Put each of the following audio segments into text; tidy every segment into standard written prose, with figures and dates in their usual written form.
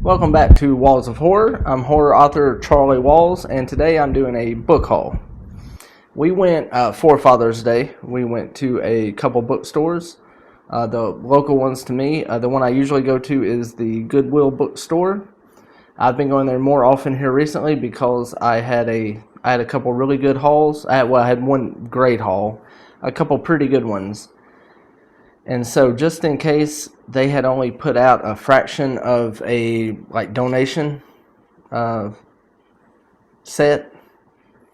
Welcome back to Walls of Horror. I'm horror author Charlie Walls, and today I'm doing a book haul. We went for Father's Day. We went to a couple bookstores. The local ones to me, the one I usually go to is the Goodwill bookstore. I've been going there more often here recently because I had a couple really good hauls. I had one great haul, a couple pretty good ones. And so just in case they had only put out a fraction of a donation set,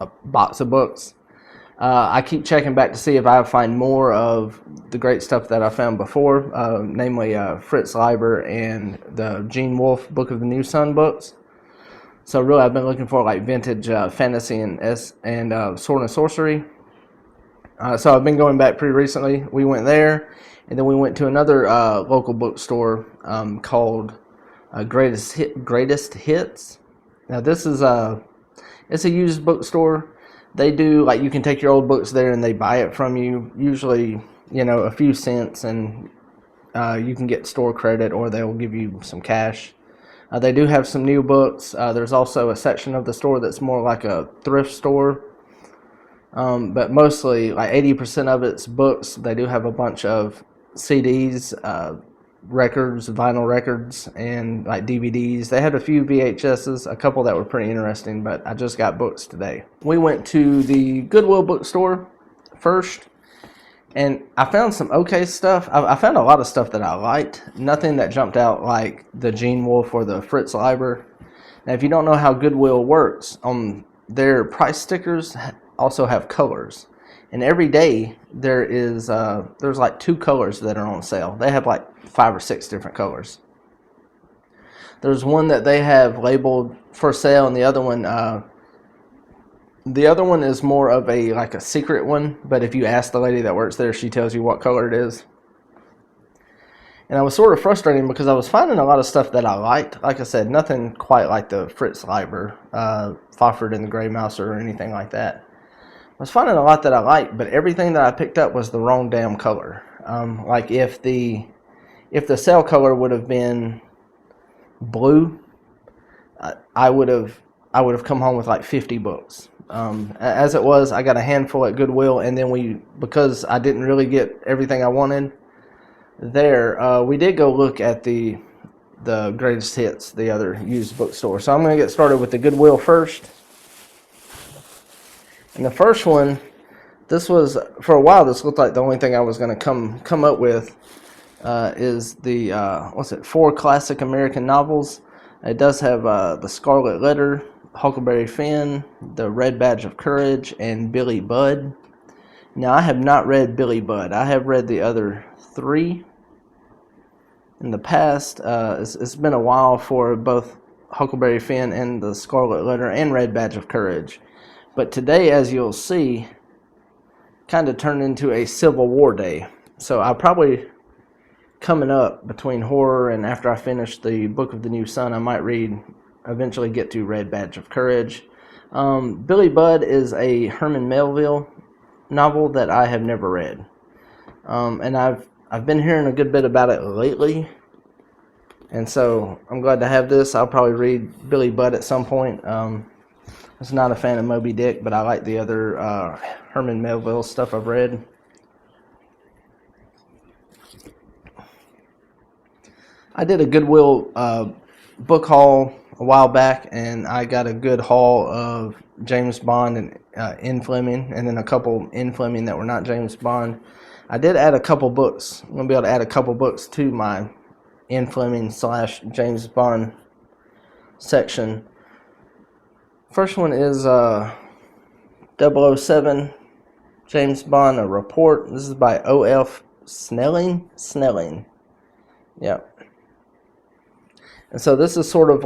a box of books, I keep checking back to see if I find more of the great stuff that I found before, namely Fritz Leiber and the Gene Wolfe Book of the New Sun books. So really I've been looking for vintage fantasy and sword and sorcery. So I've been going back pretty recently. We went there, and then we went to another local bookstore called Greatest Hits. Now this is it's a used bookstore. They do you can take your old books there and they buy it from you, usually a few cents, and you can get store credit or they'll give you some cash. They do have some new books. There's also a section of the store that's more like a thrift store. But mostly 80% of it's books. They do have a bunch of CDs, records, vinyl records, and DVDs. They had a few VHSs, a couple that were pretty interesting, but I just got books today. We went to the Goodwill bookstore first, and I found some okay stuff. I found a lot of stuff that I liked. Nothing that jumped out like the Gene Wolfe or the Fritz Leiber. Now, if you don't know how Goodwill works, their price stickers also have colors, and every day there's 2 colors that are on sale. They have 5 or 6 different colors. There's one that they have labeled for sale, and the other one is more of a secret one, but if you ask the lady that works there, she tells you what color it is. And I was sort of frustrated because I was finding a lot of stuff that I liked. Like I said, nothing quite like the Fritz Leiber, Fafhrd and the Grey Mouse or anything like that. I was finding a lot that I liked, but everything that I picked up was the wrong damn color. If the sale color would have been blue, I would have come home with 50 books. As it was, I got a handful at Goodwill, and then because I didn't really get everything I wanted there, we did go look at the Greatest Hits, the other used bookstore. So I'm going to get started with the Goodwill first. And the first one, this was, for a while, this looked like the only thing I was going to come up with is the, 4 classic American novels. It does have The Scarlet Letter, Huckleberry Finn, The Red Badge of Courage, and Billy Budd. Now, I have not read Billy Budd. I have read the other 3 in the past. It's been a while for both Huckleberry Finn and The Scarlet Letter and Red Badge of Courage. But today, as you'll see, kind of turned into a Civil War day. So I'll probably, coming up between horror and after I finish the Book of the New Sun, I might eventually get to Red Badge of Courage. Billy Budd is a Herman Melville novel that I have never read. And I've been hearing a good bit about it lately. And so I'm glad to have this. I'll probably read Billy Budd at some point. I was not a fan of Moby Dick, but I like the other Herman Melville stuff I've read. I did a Goodwill book haul a while back, and I got a good haul of James Bond and Ian Fleming, and then a couple Ian Fleming that were not James Bond. I did add a couple books. I'm going to be able to add a couple books to my Ian Fleming / James Bond section. First one is 007 James Bond, A Report. This is by O.F. Snelling. Yep. And so this is sort of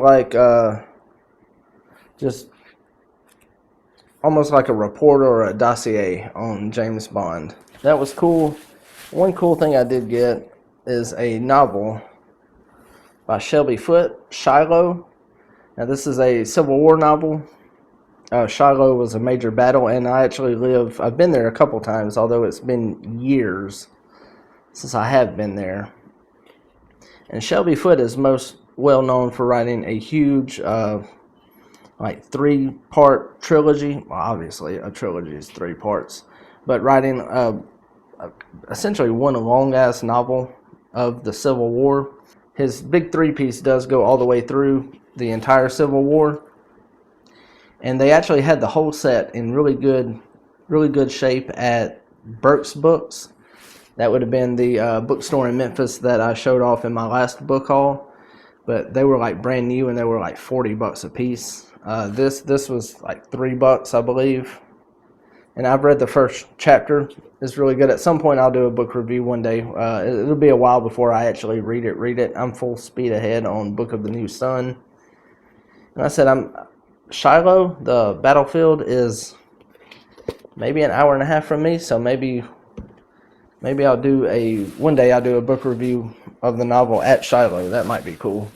just almost like a report or a dossier on James Bond. That was cool. One cool thing I did get is a novel by Shelby Foote, Shiloh. Now this is a Civil War novel. Shiloh was a major battle, and I've been there a couple times, although it's been years since I have been there. And Shelby Foote is well known for writing a huge, like 3-part trilogy. Well, obviously a trilogy is 3 parts, but writing essentially one long ass novel of the Civil War. His big 3-piece does go all the way through the entire Civil War, and they actually had the whole set in really good shape at Burke's Books. That would have been the bookstore in Memphis that I showed off in my last book haul, but they were like brand new and they were like $40 a piece. This was like $3, I believe. And I've read the first chapter. It's really good. At some point, I'll do a book review one day. It'll be a while before I actually read it. I'm full speed ahead on Book of the New Sun. And I said, Shiloh, the battlefield, is maybe an hour and a half from me. So maybe one day I'll do a book review of the novel at Shiloh. That might be cool.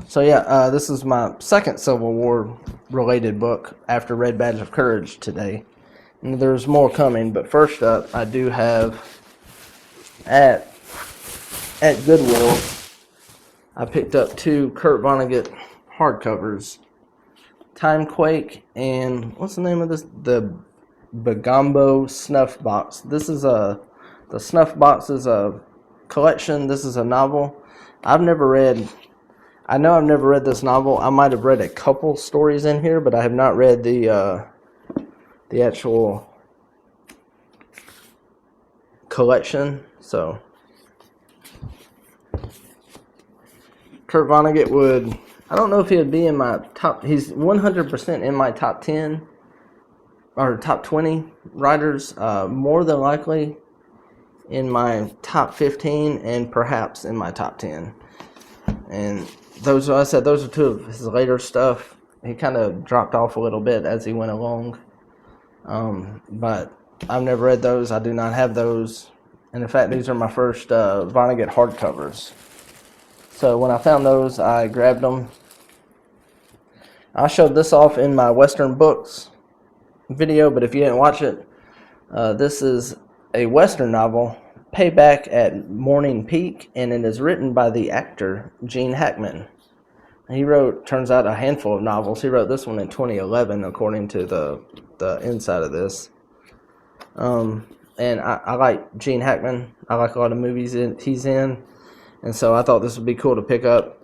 So yeah, this is my second Civil War related book after Red Badge of Courage today. And there's more coming, but first up I do have at Goodwill, I picked up 2 Kurt Vonnegut hardcovers. Timequake and what's the name of this? The Bagombo Snuff Box. The Snuff Box is a collection. This is a novel. I know I've never read this novel. I might have read a couple stories in here, but I have not read the actual collection. So Kurt Vonnegut I don't know if he would be in my top. He's 100% in my top 10 or top 20 writers. More than likely in my top 15 and perhaps in my top 10. And those are 2 of his later stuff. He kind of dropped off a little bit as he went along. But I've never read those. I do not have those. And in fact, these are my first Vonnegut hardcovers. So when I found those, I grabbed them. I showed this off in my Western Books video, but if you didn't watch it, this is a Western novel, Payback at Morning Peak, and it is written by the actor Gene Hackman. He wrote, turns out, a handful of novels. He wrote this one in 2011, according to the inside of this. And I like Gene Hackman. I like a lot of movies he's in, and so I thought this would be cool to pick up.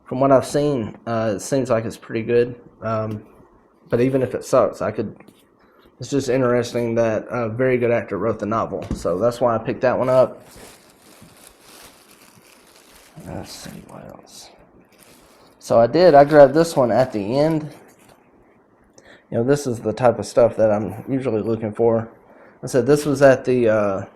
From what I've seen, it seems like it's pretty good. But even if it sucks, it's just interesting that a very good actor wrote the novel. So that's why I picked that one up. Let's see what else. So I grabbed this one at the end. You know, this is the type of stuff that I'm usually looking for. I said this was at the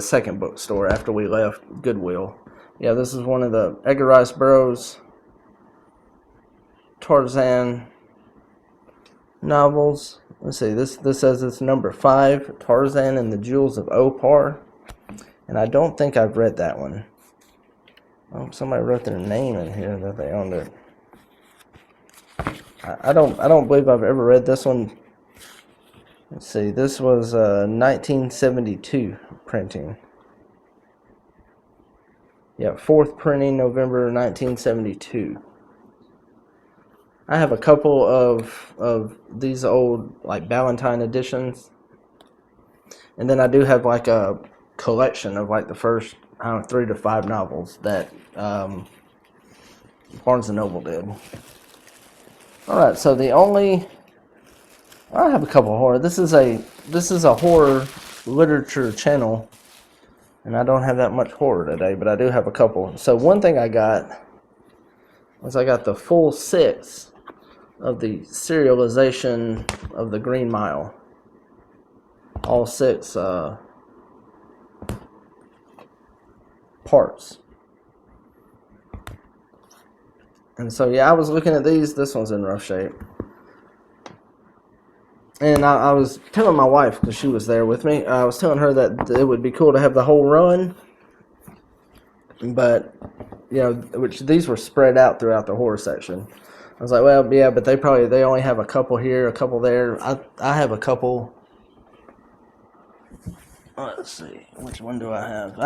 second bookstore after we left Goodwill. Yeah, this is one of the Edgar Rice Burroughs Tarzan novels. Let's see, this says it's number 5, Tarzan and the Jewels of Opar. And I don't think I've read that one. Oh, somebody wrote their name in here that they owned it. I don't believe I've ever read this one. Let's see, this was 1972 printing. Yeah, 4th printing, November 1972. I have a couple of these old like Ballantine editions, and then I do have like a collection of like the first 3 to 5 novels that Barnes and Noble did. All right, so I have a couple of horror. This is a horror literature channel, and I don't have that much horror today, but I do have a couple. So one thing I got was I got the full 6 of the serialization of the Green Mile. All 6 parts. And so yeah, I was looking at these. This one's in rough shape. And I was telling my wife, because she was there with me, I was telling her that it would be cool to have the whole run. But, you know, which these were spread out throughout the horror section. I was like, well, yeah, but they only have a couple here, a couple there. I have a couple Let's see, which one do I have?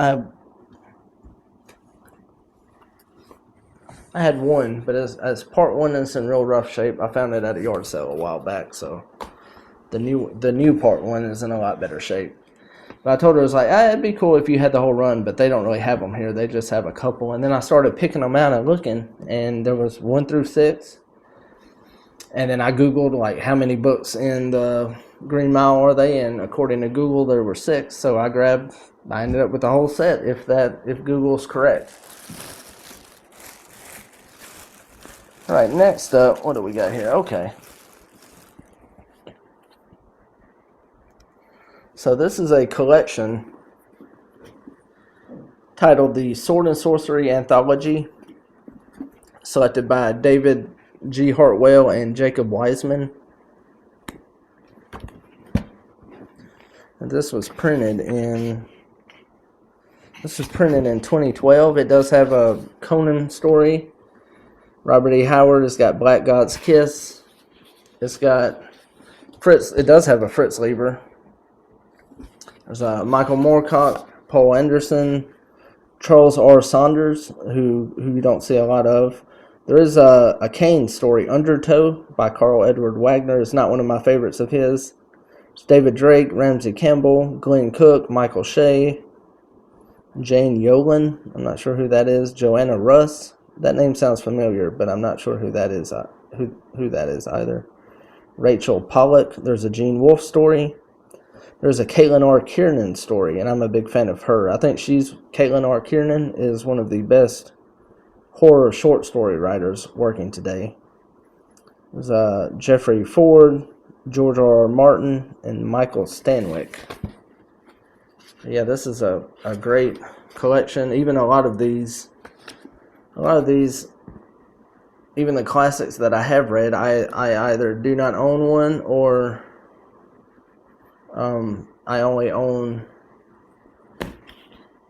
I had one, but as part one, it's in real rough shape. I found it at a yard sale a while back, so the new part one is in a lot better shape. But I told her, I was like, it'd be cool if you had the whole run, but they don't really have them here. They just have a couple. And then I started picking them out and looking, and there was 1 through 6. And then I Googled, like, how many books in the Green Mile are they? And according to Google, there were 6. So I ended up with the whole set, if Google's correct. All right, next up, what do we got here? Okay. So this is a collection titled the Sword and Sorcery Anthology, selected by David G. Hartwell and Jacob Wiseman. And this was printed in 2012. It does have a Conan story. Robert E. Howard has got Black God's Kiss. It's got Fritz. It does have a Fritz Leiber. There's Michael Moorcock, Paul Anderson, Charles R. Saunders, who you don't see a lot of. There is a Kane story, Undertow, by Carl Edward Wagner. It's not one of my favorites of his. It's David Drake, Ramsey Campbell, Glenn Cook, Michael Shea, Jane Yolen. I'm not sure who that is. Joanna Russ. That name sounds familiar, but I'm not sure who that is. Who that is either. Rachel Pollack. There's a Gene Wolfe story. There's a Caitlin R. Kiernan story, and I'm a big fan of her. I think Caitlin R. Kiernan is one of the best horror short story writers working today. There's Jeffrey Ford, George R. R. Martin, and Michael Stanwyck. Yeah, this is a great collection. Even a lot of these, even the classics that I have read, I either do not own one or I only own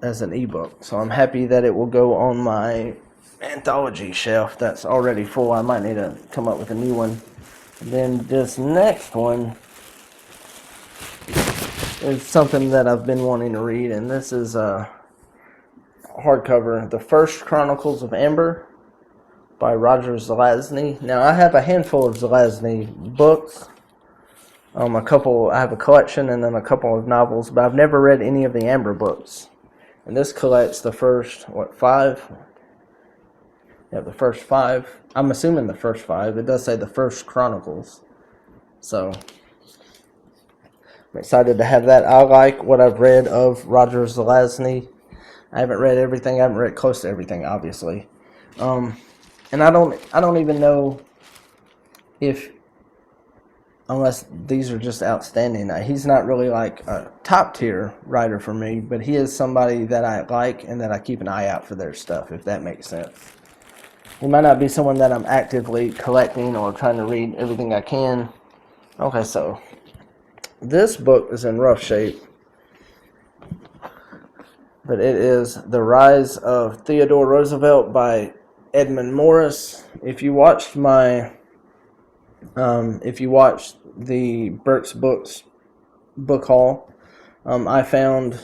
as an ebook. So I'm happy that it will go on my anthology shelf that's already full. I might need to come up with a new one. And then this next one is something that I've been wanting to read, and this is a hardcover, The First Chronicles of Amber by Roger Zelazny. Now, I have a handful of Zelazny books. I have a collection and then a couple of novels, but I've never read any of the Amber books. And this collects the first, 5? Yeah, the first 5. I'm assuming the first 5. It does say The First Chronicles. So, I'm excited to have that. I like what I've read of Roger Zelazny. I haven't read everything. I haven't read close to everything, obviously. And I don't even know if, unless these are just outstanding. He's not really like a top tier writer for me, but he is somebody that I like and that I keep an eye out for their stuff, if that makes sense. He might not be someone that I'm actively collecting or trying to read everything I can. Okay, so this book is in rough shape, but it is The Rise of Theodore Roosevelt by Edmund Morris. If you watched the Burke's Books book haul, I found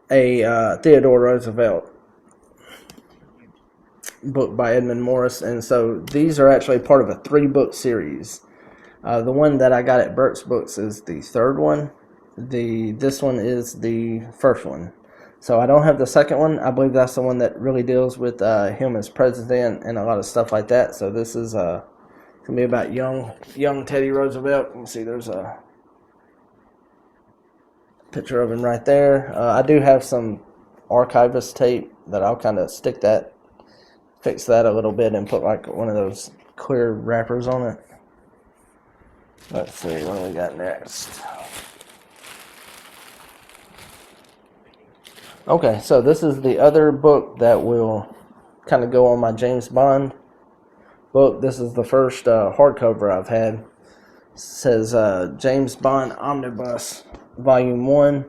a Theodore Roosevelt book by Edmund Morris, and so these are actually part of a 3-book series. The one that I got at Burke's Books is the 3rd one. This one is the 1st one. So I don't have the 2nd one. I believe that's the one that really deals with him as president and a lot of stuff like that. So this is going to be about young Teddy Roosevelt. You can see there's a picture of him right there. I do have some archivist tape that I'll kind of fix that a little bit and put like one of those clear wrappers on it. Let's see, what do we got next? Okay, so this is the other book that will kind of go on my James Bond book. This is the first hardcover I've had. It says James Bond Omnibus Volume 1.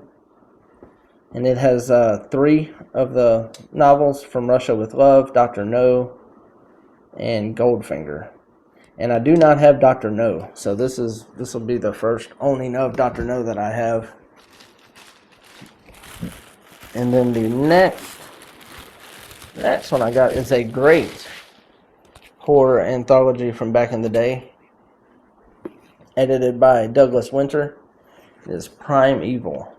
And it has 3 of the novels, From Russia with Love, Dr. No, and Goldfinger. And I do not have Dr. No, so this will be the first owning of Dr. No that I have. And then the next one I got is a great horror anthology from back in the day, edited by Douglas Winter. It is Prime Evil.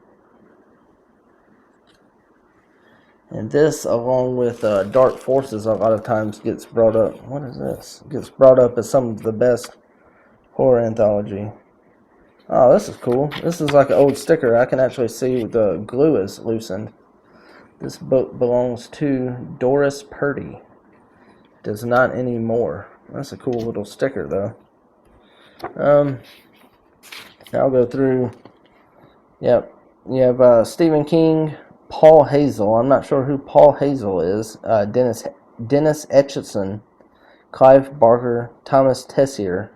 And this, along with Dark Forces, a lot of times gets brought up. What is this? It gets brought up as some of the best horror anthology. Oh, this is cool. This is like an old sticker. I can actually see the glue is loosened. This book belongs to Doris Purdy. Does not anymore. That's a cool little sticker, though. I'll go through. Yep. You have Stephen King, Paul Hazel. I'm not sure who Paul Hazel is. Dennis Etchison, Clive Barker, Thomas Tessier,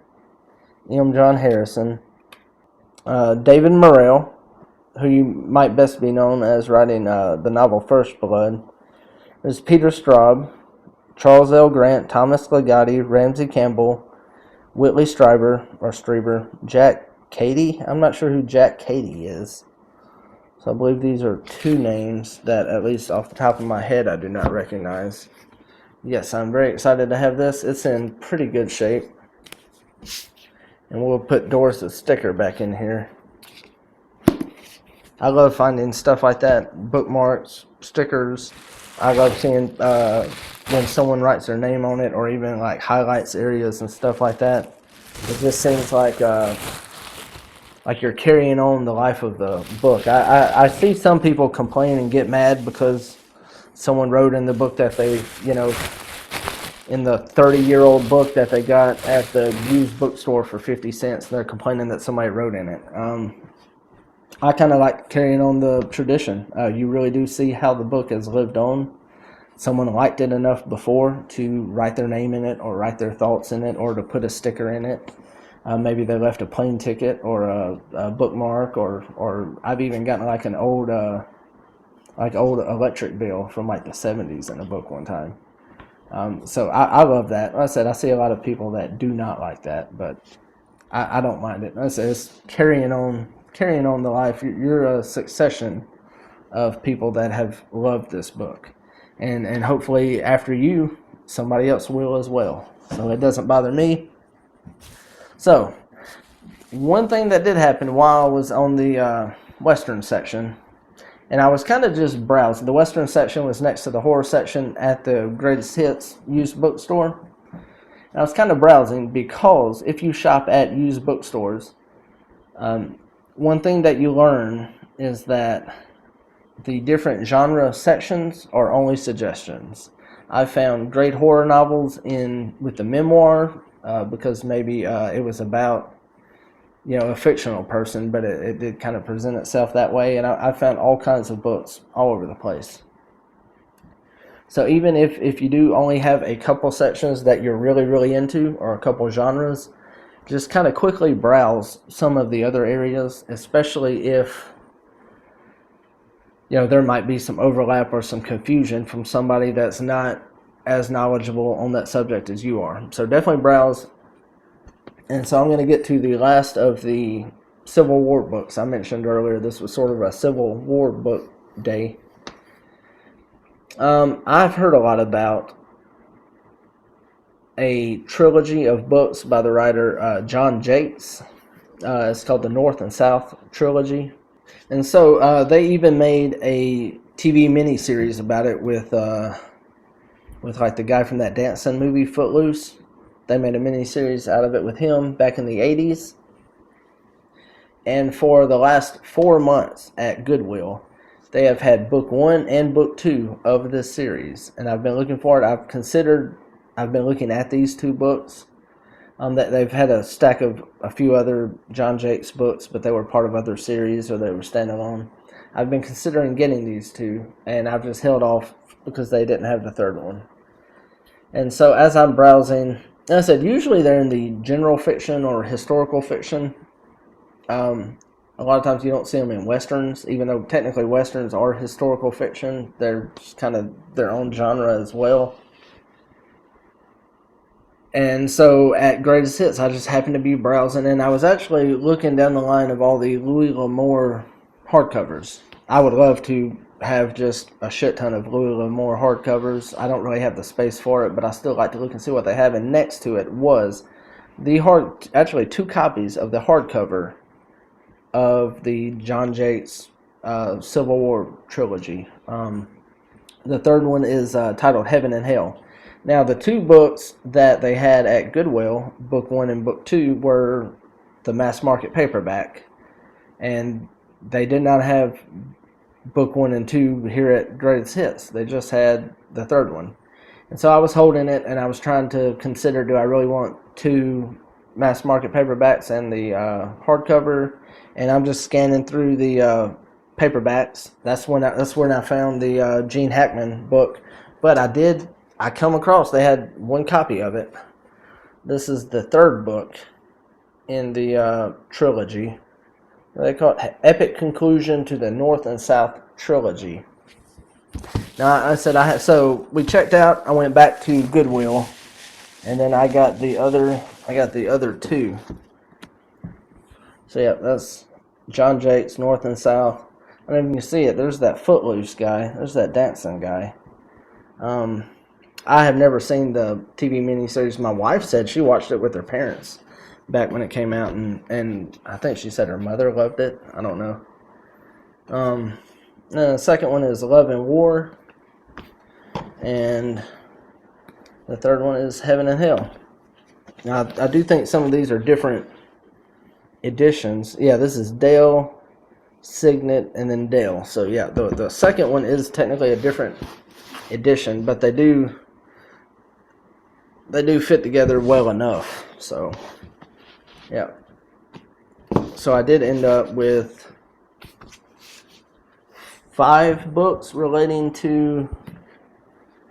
M. John Harrison, David Morrell, who you might best be known as writing the novel First Blood. There's Peter Straub, Charles L. Grant, Thomas Ligotti, Ramsey Campbell, Whitley Strieber, Jack Cady. I'm not sure who Jack Cady is. So I believe these are two names that, at least off the top of my head, I do not recognize. Yes, I'm very excited to have this. It's in pretty good shape. And we'll put Doris' sticker back in here. I love finding stuff like that. Bookmarks, stickers. I love seeing when someone writes their name on it, or even like highlights areas and stuff like that. It just seems like you're carrying on the life of the book. I see some people complain and get mad because someone wrote in the book that they, in the 30-year-old book that they got at the used bookstore for 50 cents, they're complaining that somebody wrote in it. I kind of like carrying on the tradition. You really do see how the book has lived on. Someone liked it enough before to write their name in it, or write their thoughts in it, or to put a sticker in it. Maybe they left a plane ticket or a bookmark, or I've even gotten like an old electric bill from like the 70s in a book one time. So I love that. Like I said, I see a lot of people that do not like that, but I don't mind it. Like I said, it's carrying on the life. You're a succession of people that have loved this book, and hopefully after you, somebody else will as well. So it doesn't bother me. So, one thing that did happen while I was on the Western section, and I was kind of just browsing. The Western section was next to the horror section at the Greatest Hits used bookstore. And I was kind of browsing because if you shop at used bookstores, one thing that you learn is that the different genre sections are only suggestions. I found great horror novels with the memoir, because maybe it was about a fictional person, but it did kind of present itself that way. And I found all kinds of books all over the place. So even if you do only have a couple sections that you're really, really into, or a couple genres, just kind of quickly browse some of the other areas, especially if there might be some overlap or some confusion from somebody that's not as knowledgeable on that subject as you are. So definitely browse. And so I'm going to get to the last of the Civil War books. I mentioned earlier this was sort of a Civil War book day. I've heard a lot about a trilogy of books by the writer John Jakes. It's called the North and South Trilogy. And so they even made a TV miniseries about it with like the guy from that dancing movie Footloose. They made a miniseries out of it with him back in the 80s. And for the last 4 months at Goodwill, they have had book 1 and book 2 of this series. And I've been looking for it. I've been looking at these 2 books. That they've had a stack of a few other John Jakes books, but they were part of other series or they were standalone. I've been considering getting these 2, and I've just held off because they didn't have the third one. And so as I'm browsing, as I said, usually they're in the general fiction or historical fiction. A lot of times you don't see them in Westerns, even though technically Westerns are historical fiction. They're just kind of their own genre as well. And so at Greatest Hits, I just happened to be browsing, and I was actually looking down the line of all the Louis L'Amour hardcovers. I would love to have just a shit ton of Louis L'Amour hardcovers. I don't really have the space for it, but I still like to look and see what they have. And next to it was actually 2 copies of the hardcover of the John Jates Civil War trilogy. The third one is titled Heaven and Hell. Now, the 2 books that they had at Goodwill, book 1 and book 2, were the mass market paperback. And they did not have book 1 and 2 here at Greatest Hits. They just had the third one. And so I was holding it, and I was trying to consider, do I really want 2 mass market paperbacks and the hardcover? And I'm just scanning through the paperbacks. That's when I found the Gene Hackman book. But I come across, they had 1 copy of it. This is the 3rd book in the trilogy. They call it Epic Conclusion to the North and South Trilogy. Now, I said so we checked out. I went back to Goodwill, and then I got the other 2. So yeah, that's John Jates, North and South. I don't know if you can see it. There's that Footloose guy. There's that dancing guy. I have never seen the TV miniseries. My wife said she watched it with her parents back when it came out, and I think she said her mother loved it. I don't know. The second one is Love and War, and the third one is Heaven and Hell. Now, I do think some of these are different editions. Yeah, this is Dale, Signet, and then Dale. So yeah, the second one is technically a different edition, but they do fit together well enough. So yeah. So I did end up with 5 books relating to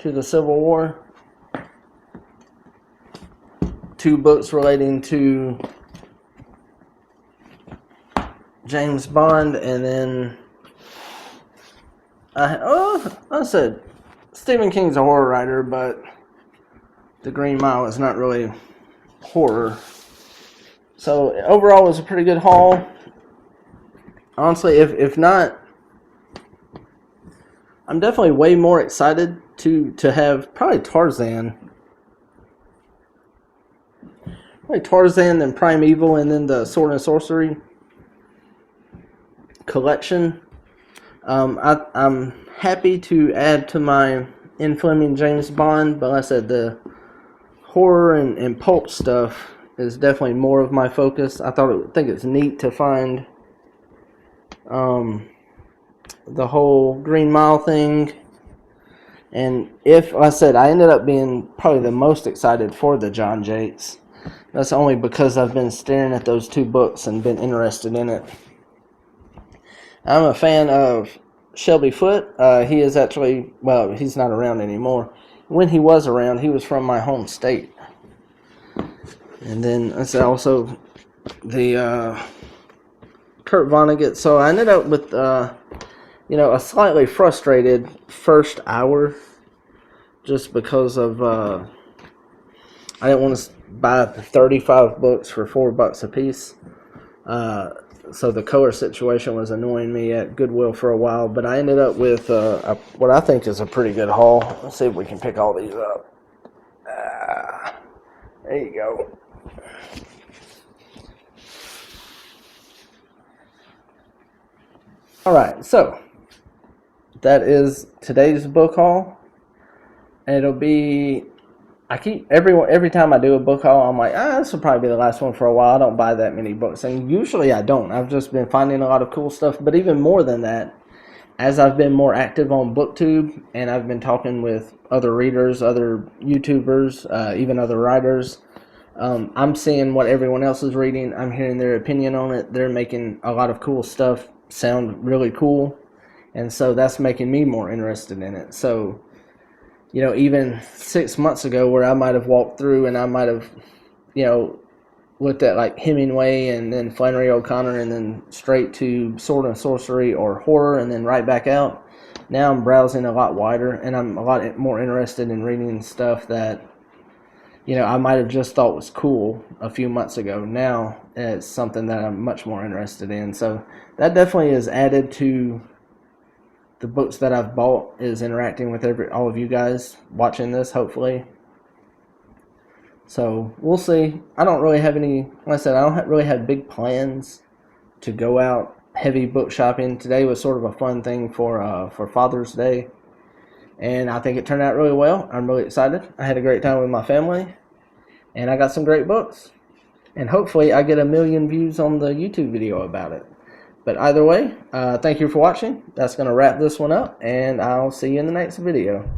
the Civil War, 2 books relating to James Bond, and then I said Stephen King's a horror writer, but The Green Mile is not really horror. So overall, it was a pretty good haul. Honestly, if not, I'm definitely way more excited to have probably Tarzan than Primeval, and then the Sword and Sorcery collection. I'm happy to add to my Ian Fleming James Bond, but like I said, the horror and pulp stuff is definitely more of my focus. I think it's neat to find the whole Green Mile thing. And like I said, I ended up being probably the most excited for the John Jates. That's only because I've been staring at those 2 books and been interested in it. I'm a fan of Shelby Foote. He is actually, well, he's not around anymore. When he was around, he was from my home state. And then that's also the Kurt Vonnegut. So I ended up with a slightly frustrated first hour, just because of I didn't want to buy 35 books for $4 a piece. So the color situation was annoying me at Goodwill for a while, but I ended up with what I think is a pretty good haul. Let's see if we can pick all these up. There you go. Alright, so that is today's book haul. It'll be, every time I do a book haul, I'm like, this will probably be the last one for a while. I don't buy that many books, and usually I don't. I've just been finding a lot of cool stuff. But even more than that, as I've been more active on booktube, and I've been talking with other readers, other YouTubers, even other writers, I'm seeing what everyone else is reading. I'm hearing their opinion on it. They're making a lot of cool stuff sound really cool, and so that's making me more interested in it. So, even 6 months ago, where I might have walked through and I might have, looked at like Hemingway and then Flannery O'Connor and then straight to Sword and Sorcery or horror and then right back out, now I'm browsing a lot wider, and I'm a lot more interested in reading stuff that, I might have just thought was cool a few months ago. Now it's something that I'm much more interested in. So that definitely is added to the books that I've bought is interacting with all of you guys watching this, hopefully. So we'll see. I don't really have any, like I said, I don't really have big plans to go out heavy book shopping. Today was sort of a fun thing for Father's Day, and I think it turned out really well. I'm really excited. I had a great time with my family, and I got some great books. And hopefully I get 1 million views on the YouTube video about it. But either way, thank you for watching. That's going to wrap this one up, and I'll see you in the next video.